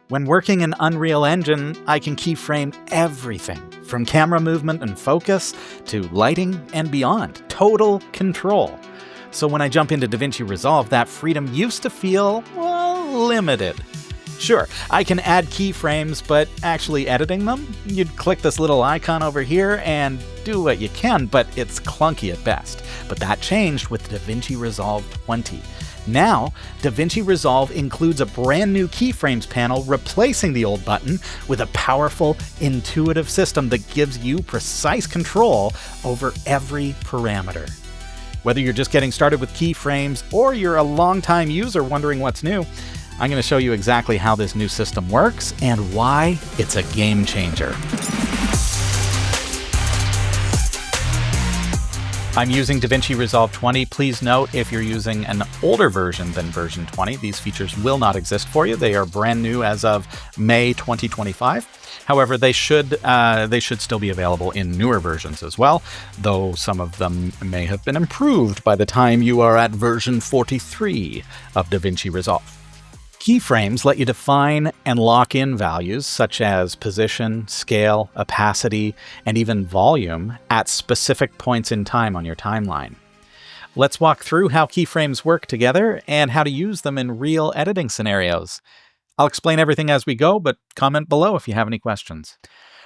When working in Unreal Engine, I can keyframe everything, from camera movement and focus to lighting and beyond. Total control. So when I jump into DaVinci Resolve, that freedom used to feel, well, limited. Sure, I can add keyframes, but actually editing them, you'd click this little icon over here and do what you can, but it's clunky at best. But that changed with DaVinci Resolve 20. Now, DaVinci Resolve includes a brand new keyframes panel replacing the old button with a powerful, intuitive system that gives you precise control over every parameter. Whether you're just getting started with keyframes or you're a longtime user wondering what's new, I'm going to show you exactly how this new system works and why it's a game changer. I'm using DaVinci Resolve 20. Please note, if you're using an older version than version 20, these features will not exist for you. They are brand new as of May 2025. However, they should still be available in newer versions as well, though some of them may have been improved by the time you are at version 43 of DaVinci Resolve. Keyframes let you define and lock in values such as position, scale, opacity, and even volume at specific points in time on your timeline. Let's walk through how keyframes work together and how to use them in real editing scenarios. I'll explain everything as we go, but comment below if you have any questions.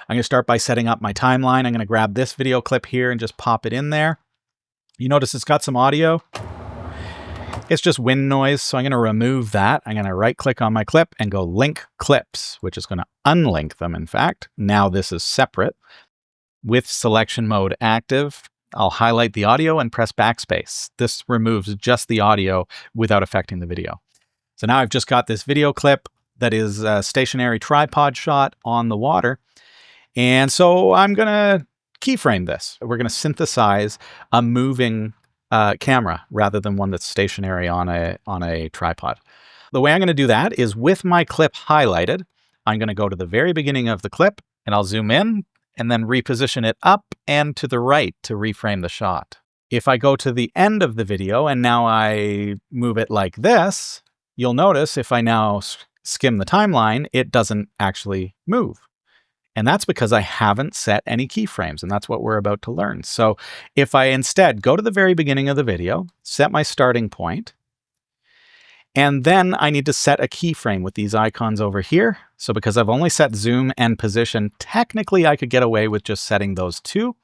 I'm going to start by setting up my timeline. I'm going to grab this video clip here and just pop it in there. You notice it's got some audio. It's just wind noise, so I'm going to remove that. I'm going to right-click on my clip and go Link Clips, which is going to unlink them, in fact. Now this is separate. With selection mode active, I'll highlight the audio and press backspace. This removes just the audio without affecting the video. So now I've just got this video clip that is a stationary tripod shot on the water. And so I'm going to keyframe this. We're going to synthesize a moving camera rather than one that's stationary on a tripod. The way I'm going to do that is with my clip highlighted, I'm going to go to the very beginning of the clip and I'll zoom in and then reposition it up and to the right to reframe the shot. If I go to the end of the video and now I move it like this, you'll notice if I now skim the timeline, it doesn't actually move. And that's because I haven't set any keyframes, and that's what we're about to learn. So if I instead go to the very beginning of the video, set my starting point, and then I need to set a keyframe with these icons over here. So because I've only set zoom and position, technically I could get away with just setting those two.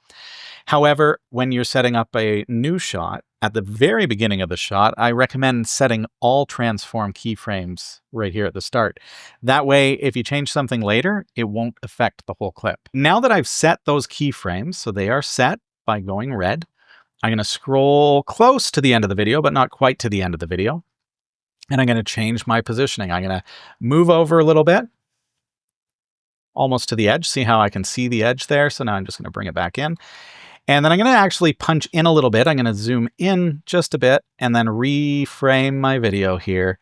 However, when you're setting up a new shot, at the very beginning of the shot, I recommend setting all transform keyframes right here at the start. That way, if you change something later, it won't affect the whole clip. Now that I've set those keyframes, so they are set by going red, I'm going to scroll close to the end of the video, but not quite to the end of the video. And I'm going to change my positioning. I'm going to move over a little bit, almost to the edge. See how I can see the edge there? So now I'm just going to bring it back in. And then I'm going to actually punch in a little bit. I'm going to zoom in just a bit and then reframe my video here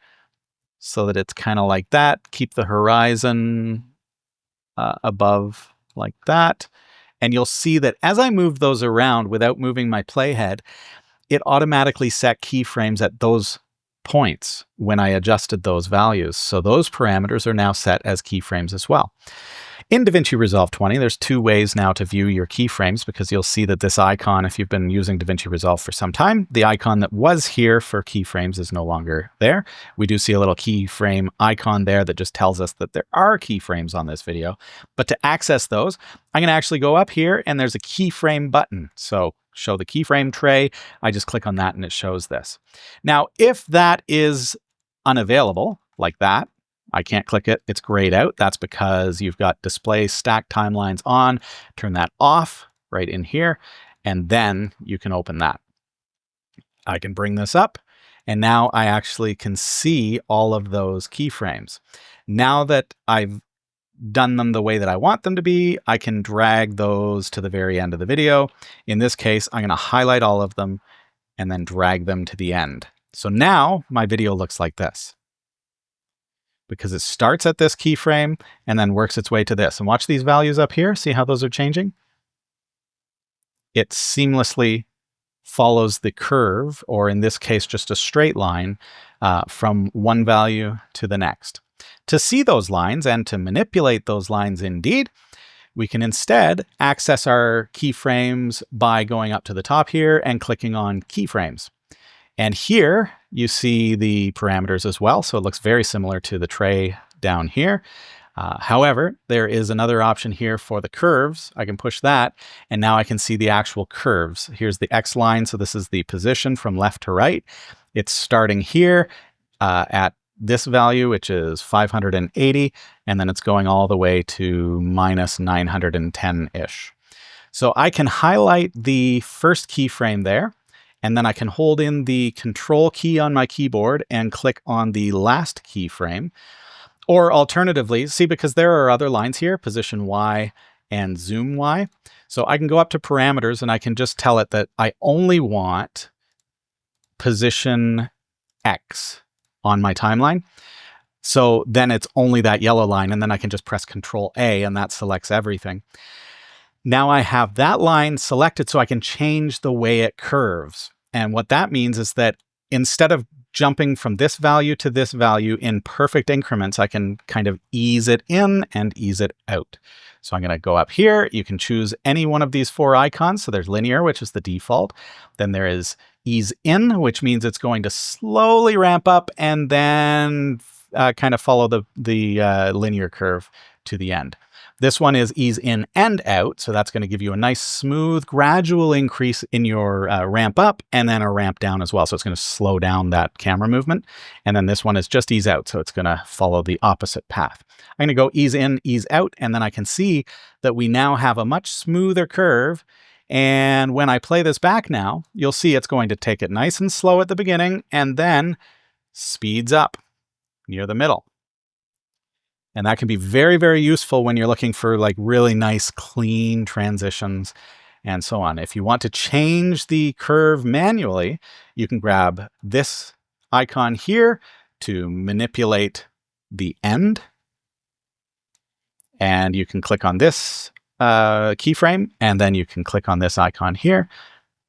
so that it's kind of like that. Keep the horizon above like that. And you'll see that as I move those around without moving my playhead, it automatically set keyframes at those points when I adjusted those values. So those parameters are now set as keyframes as well. In DaVinci Resolve 20, there's two ways now to view your keyframes, because you'll see that this icon, if you've been using DaVinci Resolve for some time, the icon that was here for keyframes is no longer there. We do see a little keyframe icon there that just tells us that there are keyframes on this video. But to access those, I'm going to actually go up here and there's a keyframe button. So show the keyframe tray. I just click on that and it shows this. Now, if that is unavailable like that, I can't click it, it's grayed out. That's because you've got display stack timelines on. Turn that off right in here, and then you can open that. I can bring this up, and now I actually can see all of those keyframes. Now that I've done them the way that I want them to be, I can drag those to the very end of the video. In this case, I'm going to highlight all of them and then drag them to the end. So now my video looks like this, because it starts at this keyframe and then works its way to this. And watch these values up here. See how those are changing? It seamlessly follows the curve, or in this case, just a straight line from one value to the next. To see those lines and to manipulate those lines indeed, we can instead access our keyframes by going up to the top here and clicking on Keyframes. And here you see the parameters as well, so it looks very similar to the tray down here. However, there is another option here for the curves. I can push that, and now I can see the actual curves. Here's the X line, so this is the position from left to right. It's starting here at this value, which is 580, and then it's going all the way to minus 910-ish. So I can highlight the first keyframe there, and then I can hold in the Control key on my keyboard and click on the last keyframe. Or alternatively, see, because there are other lines here, position Y and zoom Y. So I can go up to parameters and I can just tell it that I only want position X on my timeline. So then it's only that yellow line, and then I can just press Control A and that selects everything. Now I have that line selected so I can change the way it curves. And what that means is that instead of jumping from this value to this value in perfect increments, I can kind of ease it in and ease it out. So I'm going to go up here. You can choose any one of these 4 icons. So there's linear, which is the default. Then there is ease in, which means it's going to slowly ramp up and then kind of follow the linear curve to the end. This one is ease in and out, so that's going to give you a nice, smooth, gradual increase in your ramp up and then a ramp down as well. So it's going to slow down that camera movement. And then this one is just ease out, so it's going to follow the opposite path. I'm going to go ease in, ease out, and then I can see that we now have a much smoother curve. And when I play this back now, you'll see it's going to take it nice and slow at the beginning and then speeds up near the middle. And that can be very, very useful when you're looking for like really nice, clean transitions and so on. If you want to change the curve manually, you can grab this icon here to manipulate the end. And you can click on this keyframe, and then you can click on this icon here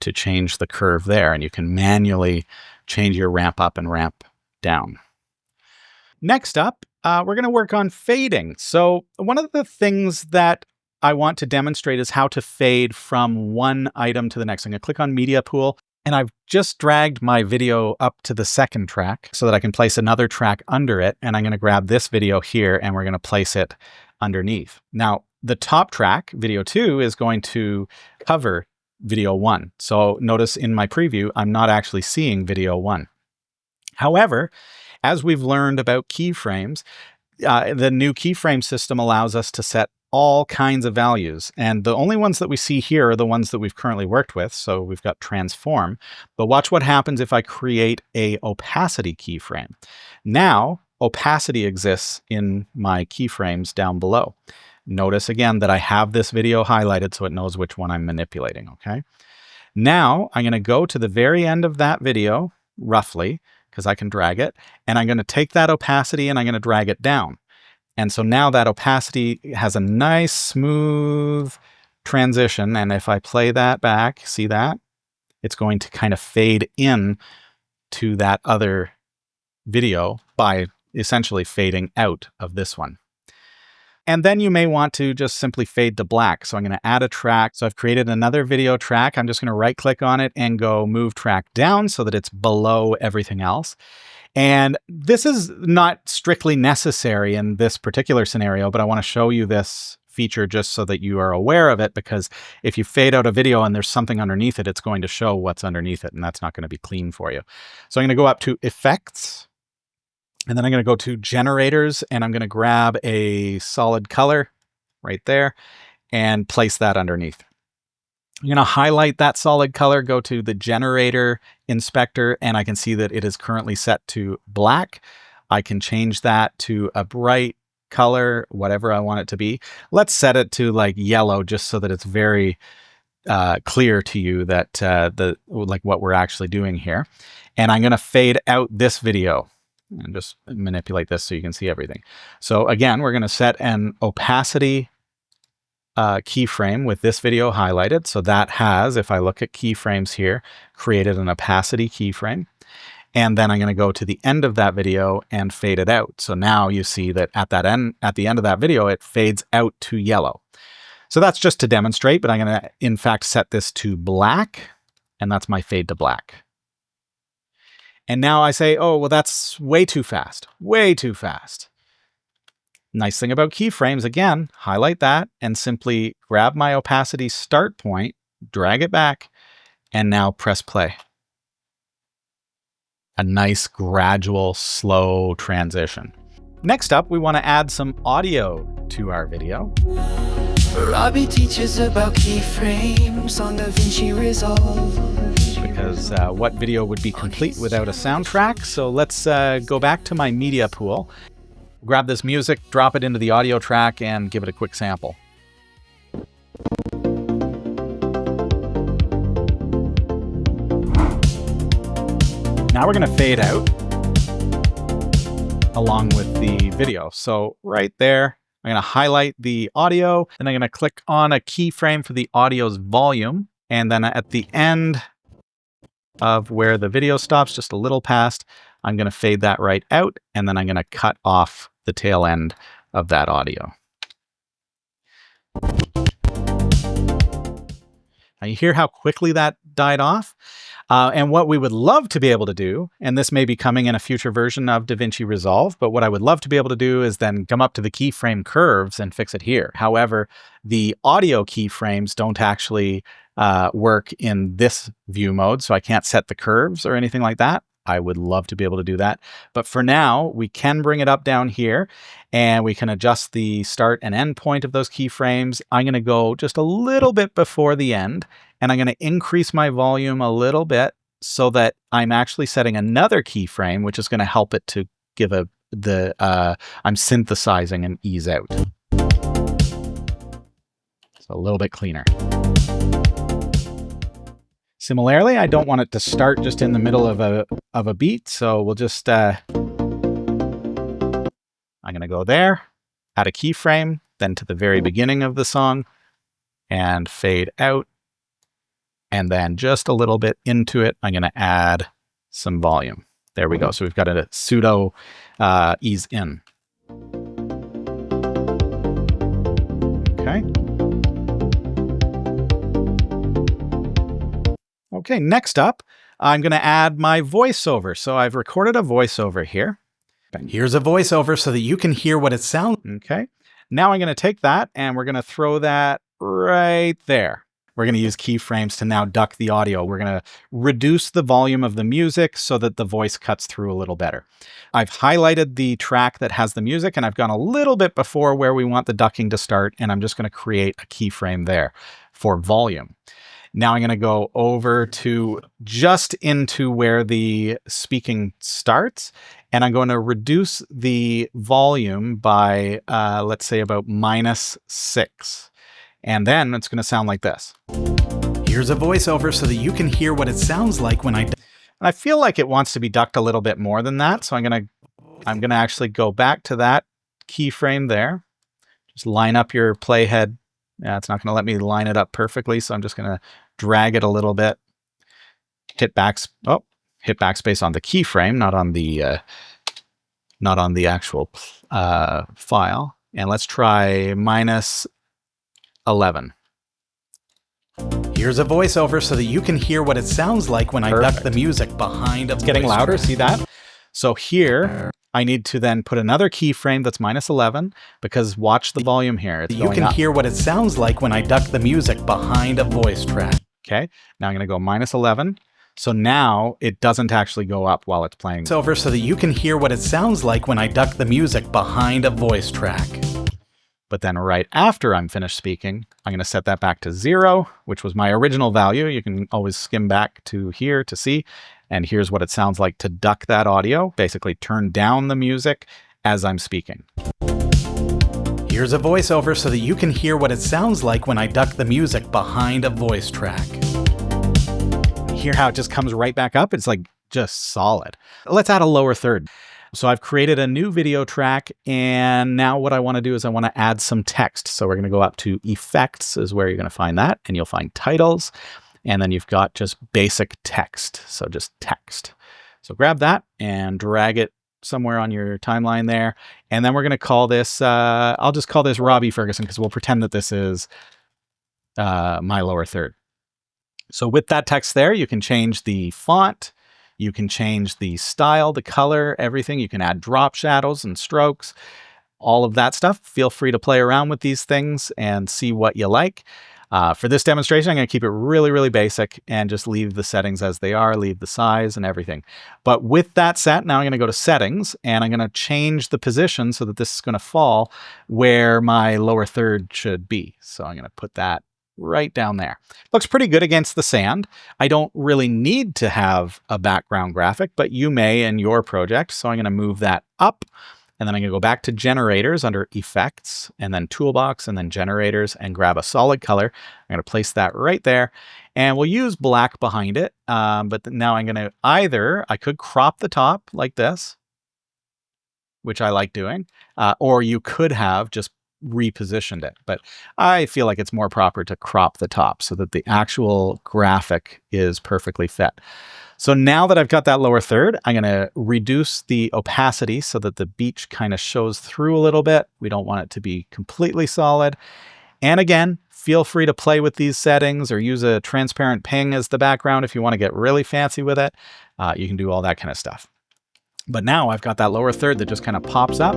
to change the curve there. And you can manually change your ramp up and ramp down. Next up, we're going to work on fading. So one of the things that I want to demonstrate is how to fade from one item to the next. I'm going to click on Media Pool, and I've just dragged my video up to the second track so that I can place another track under it. And I'm going to grab this video here, and we're going to place it underneath. Now, the top track, video 2, is going to cover video 1. So notice in my preview, I'm not actually seeing video 1. However, as we've learned about keyframes, the new keyframe system allows us to set all kinds of values. And the only ones that we see here are the ones that we've currently worked with. So we've got transform. But watch what happens if I create a opacity keyframe. Now, opacity exists in my keyframes down below. Notice again that I have this video highlighted so it knows which one I'm manipulating, okay? Now, I'm going to go to the very end of that video, roughly, because I can drag it, and I'm going to take that opacity and I'm going to drag it down. And so now that opacity has a nice smooth transition, and if I play that back, see that? It's going to kind of fade in to that other video by essentially fading out of this one. And then you may want to just simply fade to black. So I'm going to add a track. So I've created another video track. I'm just going to right click on it and go move track down so that it's below everything else. And this is not strictly necessary in this particular scenario, but I want to show you this feature just so that you are aware of it, because if you fade out a video and there's something underneath it, it's going to show what's underneath it, and that's not going to be clean for you. So I'm going to go up to Effects, and then I'm going to go to Generators, and I'm going to grab a solid color right there and place that underneath. I'm going to highlight that solid color, go to the Generator Inspector, and I can see that it is currently set to black. I can change that to a bright color, whatever I want it to be. Let's set it to like yellow, just so that it's very clear to you that like what we're actually doing here. And I'm going to fade out this video and just manipulate this so you can see everything. So again, we're going to set an opacity keyframe with this video highlighted. So that has, if I look at keyframes here, created an opacity keyframe. And then I'm going to go to the end of that video and fade it out. So now you see that at the end of that video, it fades out to yellow. So that's just to demonstrate, but I'm going to, in fact, set this to black, and that's my fade to black. And now I say, oh, well, that's way too fast, way too fast. Nice thing about keyframes, again, highlight that and simply grab my opacity start point, drag it back, and now press play. A nice, gradual, slow transition. Next up, we want to add some audio to our video. Robbie teaches about keyframes on DaVinci Resolve. Because what video would be complete without a soundtrack? So let's go back to my media pool, grab this music, drop it into the audio track, and give it a quick sample. Now we're going to fade out along with the video. So right there, I'm going to highlight the audio, and I'm going to click on a keyframe for the audio's volume. And then at the end of where the video stops, just a little past, I'm going to fade that right out, and then I'm going to cut off the tail end of that audio. Now you hear how quickly that died off? And what we would love to be able to do, and this may be coming in a future version of DaVinci Resolve, but what I would love to be able to do is then come up to the keyframe curves and fix it here. However, the audio keyframes don't actually work in this view mode, so I can't set the curves or anything like that. I would love to be able to do that. But for now, we can bring it up down here, and we can adjust the start and end point of those keyframes. I'm going to go just a little bit before the end, and I'm going to increase my volume a little bit so that I'm actually setting another keyframe, which is going to help it to give I'm synthesizing and ease out. So a little bit cleaner. Similarly, I don't want it to start just in the middle of a beat, so we'll just, I'm going to go there, add a keyframe, then to the very beginning of the song, and fade out. And then just a little bit into it, I'm going to add some volume. There we go. So we've got a pseudo ease in. Okay. Okay, next up, I'm going to add my voiceover. So I've recorded a voiceover here. Here's a voiceover so that you can hear what it sounds. Okay. Now I'm going to take that and we're going to throw that right there. We're going to use keyframes to now duck the audio. We're going to reduce the volume of the music so that the voice cuts through a little better. I've highlighted the track that has the music, and I've gone a little bit before where we want the ducking to start, and I'm just going to create a keyframe there for volume. Now I'm going to go over to just into where the speaking starts, and I'm going to reduce the volume by, let's say, about -6. And then it's going to sound like this. Here's a voiceover so that you can hear what it sounds like when And I feel like it wants to be ducked a little bit more than that, so I'm going to actually go back to that keyframe there. Just line up your playhead. Yeah, it's not going to let me line it up perfectly, so I'm just going to drag it a little bit. Hit backspace on the keyframe, not on the actual file. And let's try -11. Here's a voiceover so that you can hear what it sounds like when I duck the music behind a voice. It's getting louder, see that? So here, I need to then put another keyframe that's -11, because watch the volume here. You can hear what it sounds like when I duck the music behind a voice track. Okay, now I'm going to go -11. So now it doesn't actually go up while it's playing. It's over so that you can hear what it sounds like when I duck the music behind a voice track. But then right after I'm finished speaking, I'm going to set that back to 0, which was my original value. You can always skim back to here to see. And here's what it sounds like to duck that audio. Basically turn down the music as I'm speaking. Here's a voiceover so that you can hear what it sounds like when I duck the music behind a voice track. Hear how it just comes right back up? It's like just solid. Let's add a lower third. So I've created a new video track, and now what I want to do is I want to add some text. So we're going to go up to Effects is where you're going to find that, and you'll find Titles, and then you've got just basic text. So just text. So grab that and drag it somewhere on your timeline there. And then we're going to call this, I'll just call this Robbie Ferguson because we'll pretend that this is my lower third. So with that text there, you can change the font, you can change the style, the color, everything. You can add drop shadows and strokes, all of that stuff. Feel free to play around with these things and see what you like. For this demonstration, I'm going to keep it really, really basic and just leave the settings as they are, leave the size and everything. But with that set, now I'm going to go to settings and I'm going to change the position so that this is going to fall where my lower third should be. So I'm going to put that right down there. Looks pretty good against the sand. I don't really need to have a background graphic, but you may in your project. So I'm going to move that up. And then I'm going to go back to generators under effects and then toolbox and then generators and grab a solid color. I'm going to place that right there and we'll use black behind it. But now I'm going to I could crop the top like this, which I like doing, or you could have just repositioned it. But I feel like it's more proper to crop the top so that the actual graphic is perfectly fit. So now that I've got that lower third, I'm going to reduce the opacity so that the beach kind of shows through a little bit. We don't want it to be completely solid. And again, feel free to play with these settings or use a transparent ping as the background if you want to get really fancy with it. You can do all that kind of stuff. But now I've got that lower third that just kind of pops up.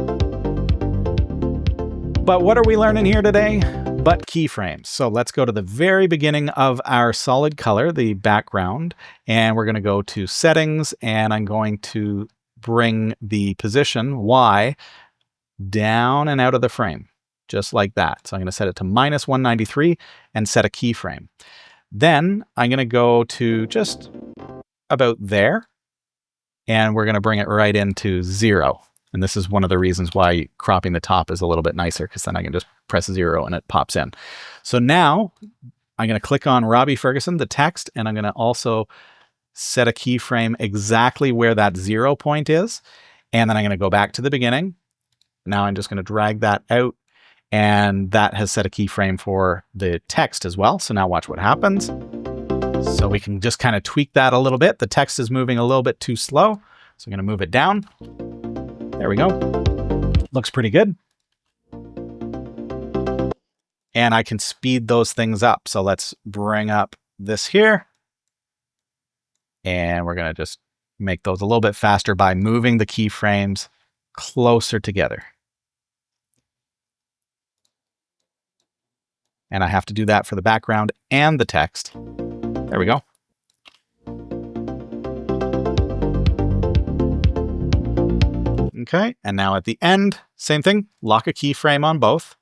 But what are we learning here today? But keyframes. So let's go to the very beginning of our solid color, the background, and we're going to go to settings, and I'm going to bring the position Y down and out of the frame, just like that. So I'm going to set it to -193 and set a keyframe. Then I'm going to go to just about there, and we're going to bring it right into 0. And this is one of the reasons why cropping the top is a little bit nicer, because then I can just press 0 and it pops in. So now I'm going to click on Robbie Ferguson, the text, and I'm going to also set a keyframe exactly where that 0 point is. And then I'm going to go back to the beginning. Now I'm just going to drag that out, and that has set a keyframe for the text as well. So now watch what happens. So we can just kind of tweak that a little bit. The text is moving a little bit too slow. So I'm going to move it down. There we go. Looks pretty good. And I can speed those things up. So let's bring up this here. And we're going to just make those a little bit faster by moving the keyframes closer together. And I have to do that for the background and the text. There we go. Okay, and now at the end, same thing, lock a keyframe on both.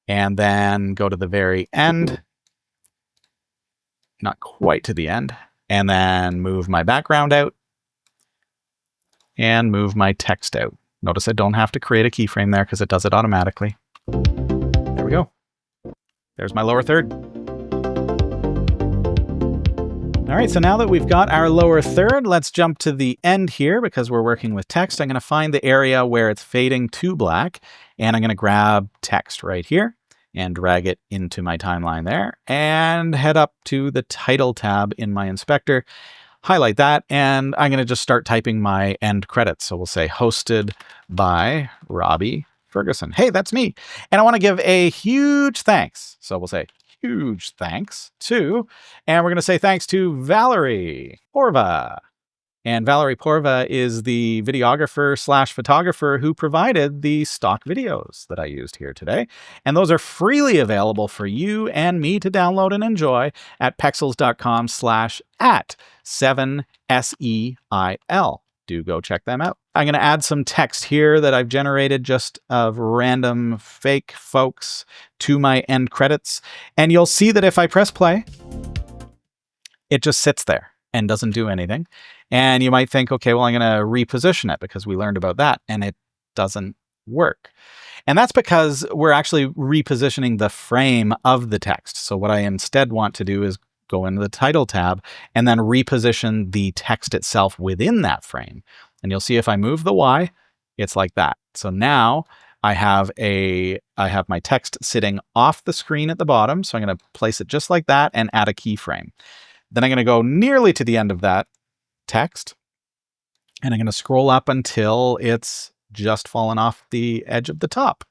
And then go to the very end, not quite to the end, and then move my background out and move my text out. Notice I don't have to create a keyframe there because it does it automatically. There we go. There's my lower third. All right, so now that we've got our lower third, let's jump to the end here because we're working with text. I'm going to find the area where it's fading to black, and I'm going to grab text right here and drag it into my timeline there and head up to the title tab in my inspector, highlight that, and I'm going to just start typing my end credits. So we'll say hosted by Robbie Ferguson. Hey, that's me. And I want to give a huge thanks. So we'll say huge thanks to, and we're going to say thanks to Valerie Porva. And Valerie Porva is the videographer / photographer who provided the stock videos that I used here today. And those are freely available for you and me to download and enjoy at pexels.com/@7SEIL. Do go check them out. I'm going to add some text here that I've generated just of random fake folks to my end credits. And you'll see that if I press play, it just sits there and doesn't do anything. And you might think, okay, well, I'm going to reposition it because we learned about that, and it doesn't work. And that's because we're actually repositioning the frame of the text. So what I instead want to do is go into the title tab and then reposition the text itself within that frame. And you'll see if I move the Y, it's like that. So now I have my text sitting off the screen at the bottom. So I'm going to place it just like that and add a keyframe. Then I'm going to go nearly to the end of that text. And I'm going to scroll up until it's just fallen off the edge of the top.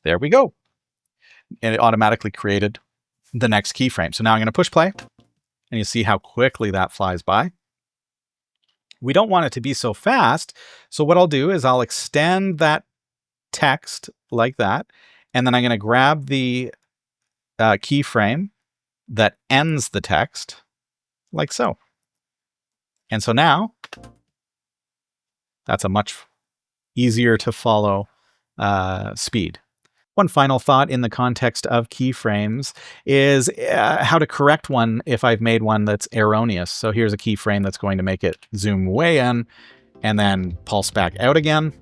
There we go. And it automatically created the next keyframe. So now I'm going to push play, and you see how quickly that flies by. We don't want it to be so fast. So what I'll do is I'll extend that text like that. And then I'm going to grab the keyframe that ends the text like so. And so now that's a much easier to follow speed. One final thought in the context of keyframes is how to correct one if I've made one that's erroneous. So here's a keyframe that's going to make it zoom way in and then pulse back out again.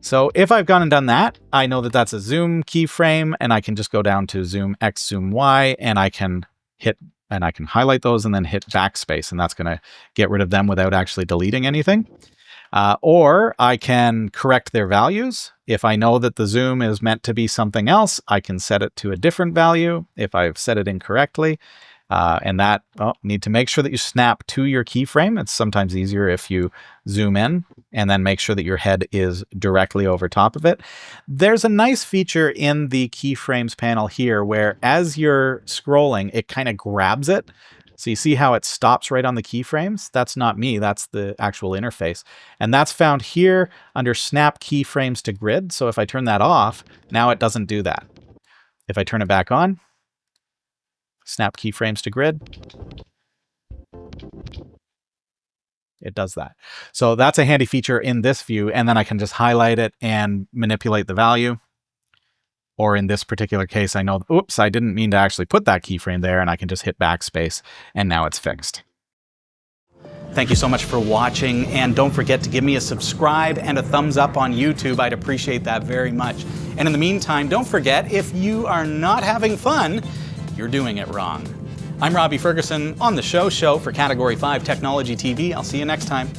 So if I've gone and done that, I know that that's a zoom keyframe, and I can just go down to zoom X, zoom Y, and I can highlight those and then hit backspace, and that's going to get rid of them without actually deleting anything. Or I can correct their values. If I know that the zoom is meant to be something else, I can set it to a different value if I've set it incorrectly. Need to make sure that you snap to your keyframe. It's sometimes easier if you zoom in and then make sure that your head is directly over top of it. There's a nice feature in the keyframes panel here where as you're scrolling, it kind of grabs it. So you see how it stops right on the keyframes? That's not me, that's the actual interface. And that's found here under Snap Keyframes to Grid. So if I turn that off, now it doesn't do that. If I turn it back on, Snap Keyframes to Grid, it does that. So that's a handy feature in this view. And then I can just highlight it and manipulate the value. Or in this particular case, I know, oops, I didn't mean to actually put that keyframe there, and I can just hit backspace, and now it's fixed. Thank you so much for watching, and don't forget to give me a subscribe and a thumbs up on YouTube. I'd appreciate that very much. And in the meantime, don't forget, if you are not having fun, you're doing it wrong. I'm Robbie Ferguson on the Show for Category 5 Technology TV. I'll see you next time.